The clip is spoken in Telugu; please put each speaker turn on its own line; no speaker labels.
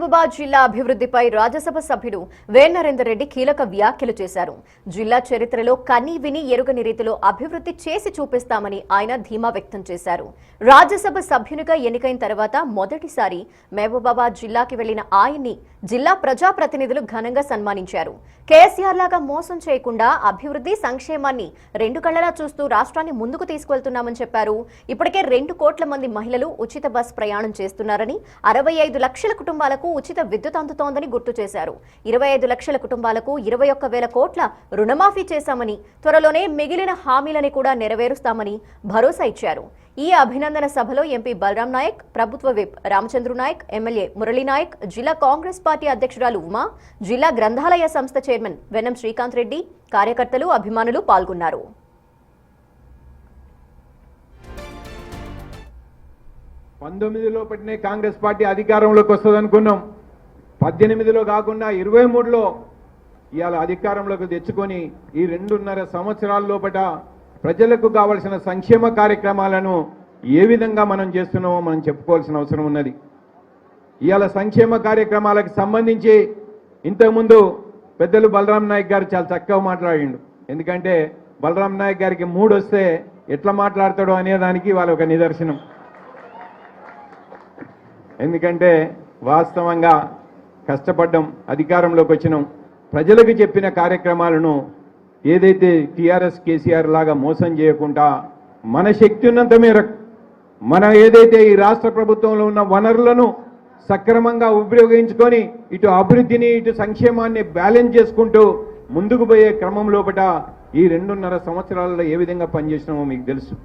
మహబూబాబాద్ జిల్లా అభివృద్ధిపై రాజ్యసభ సభ్యుడు వేణరేందర్ రెడ్డి కీలక వ్యాఖ్యలు చేశారు. జిల్లా చరిత్రలో కన్నీ విని ఎరుగని రీతిలో అభివృద్ధి చేసి చూపిస్తామని ఆయన ధీమా వ్యక్తం చేశారు. రాజ్యసభ సభ్యునిగా ఎన్నికైన తర్వాత మొదటిసారి మహబూబాబాద్ జిల్లాకి వెళ్లిన ఆయన్ని జిల్లా ప్రజాప్రతినిధులు ఘనంగా సన్మానించారు. కేసీఆర్ లాగా మోసం చేయకుండా అభివృద్ధి సంక్షేమాన్ని రెండు కళ్లలా చూస్తూ రాష్ట్రాన్ని ముందుకు తీసుకువెళ్తున్నామని చెప్పారు. ఇప్పటికే 2 కోట్ల మంది మహిళలు ఉచిత బస్ ప్రయాణం చేస్తున్నారని, 65 లక్షల కుటుంబాలకు ఉచిత విద్యుత్ అందుతోందని గుర్తు చేశారు. 25 లక్షల కుటుంబాలకు 21,000 కోట్ల రుణమాఫీ చేశామని, త్వరలోనే మిగిలిన హామీలని కూడా నెరవేరుస్తామని భరోసా ఇచ్చారు. ఈ అభినందన సభలో ఎంపీ బలరాం నాయక్, ప్రభుత్వ విప్ రామచంద్ర నాయక్, ఎమ్మెల్యే మురళీ నాయక్, జిల్లా కాంగ్రెస్ పార్టీ అధ్యక్షురాలు ఉమా, జిల్లా గ్రంథాలయ సంస్థ చైర్మన్ వెనం శ్రీకాంత్ రెడ్డి, కార్యకర్తలు, అభిమానులు పాల్గొన్నారు.
19లో పెట్టిన కాంగ్రెస్ పార్టీ అధికారంలోకి వస్తుందనుకున్నాం. 18లో కాకుండా 23లో ఇవాళ అధికారంలోకి తెచ్చుకొని ఈ 2.5 సంవత్సరాల లోపట ప్రజలకు కావలసిన సంక్షేమ కార్యక్రమాలను ఏ విధంగా మనం చేస్తున్నామో మనం చెప్పుకోవాల్సిన అవసరం ఉన్నది. ఇవాళ సంక్షేమ కార్యక్రమాలకు సంబంధించి ఇంతకుముందు పెద్దలు బలరాం నాయక్ గారు చాలా చక్కగా మాట్లాడిండు. ఎందుకంటే బలరాం నాయక్ గారికి మూడు వస్తే ఎట్లా మాట్లాడతాడో అనేదానికి వాళ్ళ ఒక నిదర్శనం. ఎందుకంటే వాస్తవంగా కష్టపడ్డం, అధికారంలోకి వచ్చినాం, ప్రజలకు చెప్పిన కార్యక్రమాలను ఏదైతే టీఆర్ఎస్ కేసీఆర్ లాగా మోసం చేయకుండా మన శక్తి ఉన్నంత మేరకు మనం ఏదైతే ఈ రాష్ట్ర ప్రభుత్వంలో ఉన్న వనరులను సక్రమంగా ఉపయోగించుకొని ఇటు అభివృద్ధిని ఇటు సంక్షేమాన్ని బ్యాలెన్స్ చేసుకుంటూ ముందుకు పోయే క్రమం లోపట ఈ 2.5 సంవత్సరాలలో ఏ విధంగా పనిచేసినామో మీకు తెలుసు.